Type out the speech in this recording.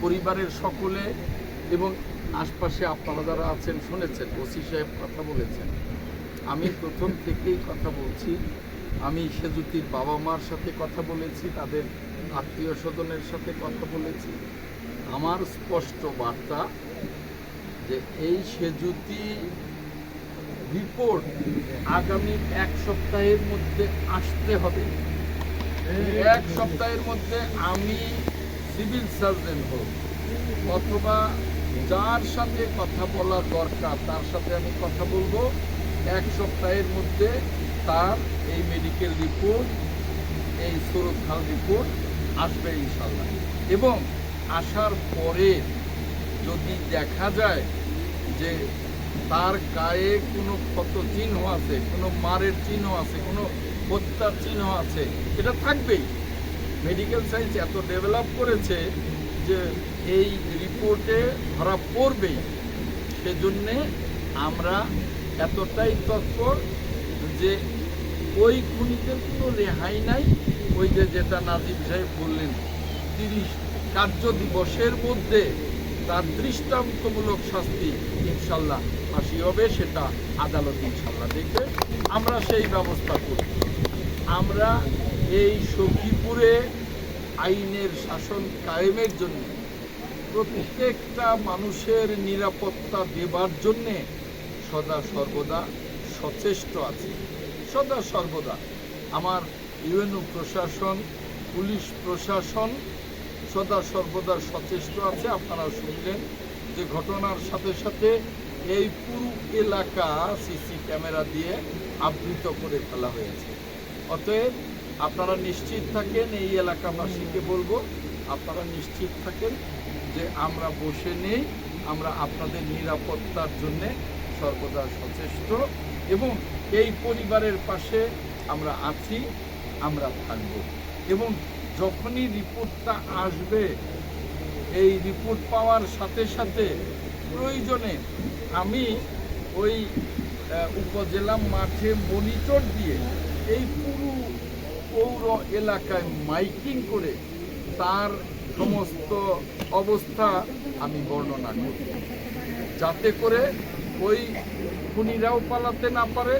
পরিবারের সকলে এবং আশপাশে আপনারা যারা আছেন শুনেছেন, ওসি সাহেব কথা বলেছেন। আমি প্রথম থেকেই কথা বলছি, আমি সেজুতির বাবা মার সাথে কথা বলেছি, তাদের আত্মীয় স্বজনের সাথে কথা বলেছি। আমার স্পষ্ট বার্তা যে এই সেজুতি রিপোর্ট আগামী 1 সপ্তাহের মধ্যে আসতে হবে। 1 সপ্তাহের মধ্যে আমি সিভিল সার্জন হোক অথবা যার সাথে কথা বলা দরকার তার সাথে আমি কথা বলবো। 1 সপ্তাহের মধ্যে তার এই মেডিকেল রিপোর্ট, এই সুরতহাল রিপোর্ট আসবে ইনশাল্লাহ। এবং আসার পরে যদি দেখা যায় যে তার গায়ে কোনো ক্ষত চিহ্ন আছে, কোনো মারের চিহ্ন আছে, কোনো হত্যার চিহ্ন আছে, এটা থাকবেই। মেডিকেল সায়েন্স এত ডেভেলপ করেছে যে এই রিপোর্টে ধরা পড়বেই। সেজন্যে আমরা এতটাই তৎপর যে ওই খুনিদের কোনো রেহাই নাই। ওই যেটা নাজিব সাহেব বললেন, 30 কার্য দিবসের মধ্যে তার দৃষ্টান্তমূলক শাস্তি ইনশাল্লাহ ফাঁসি হবে, সেটা আদালত ইনশাল্লাহ দেখবে। আমরা সেই ব্যবস্থা করব। আমরা এই সখীপুরে আইনের শাসন কায়েমের জন্য, প্রত্যেকটা মানুষের নিরাপত্তা দেবার জন্যে সদা সর্বদা সচেষ্ট আছি। সদা সর্বদা আমার ইউএনও প্রশাসন, পুলিশ প্রশাসন সদা সর্বদা সচেষ্ট আছে। আপনারা শুনলেন যে ঘটনার সাথে সাথে এই পুরো এলাকা সিসি ক্যামেরা দিয়ে আবৃত করে ফেলা হয়েছে। অতএব আপনারা নিশ্চিত থাকেন, এই এলাকাবাসীকে বলবো আপনারা নিশ্চিত থাকেন যে আমরা বসে নেই, আমরা আপনাদের নিরাপত্তার জন্যে সর্বদা সচেষ্ট এবং এই পরিবারের পাশে আমরা আছি, আমরা থাকব। এবং যখনই রিপোর্টটা আসবে, এই রিপোর্ট পাওয়ার সাথে সাথে প্রয়োজনে আমি ওই উপজেলা মাঠে মনিটর দিয়ে এই পুরো পৌর এলাকায় মাইকিং করে তার সমস্ত অবস্থা আমি বর্ণনা করি, যাতে করে ওই খুনিরাও পালাতে না পারে।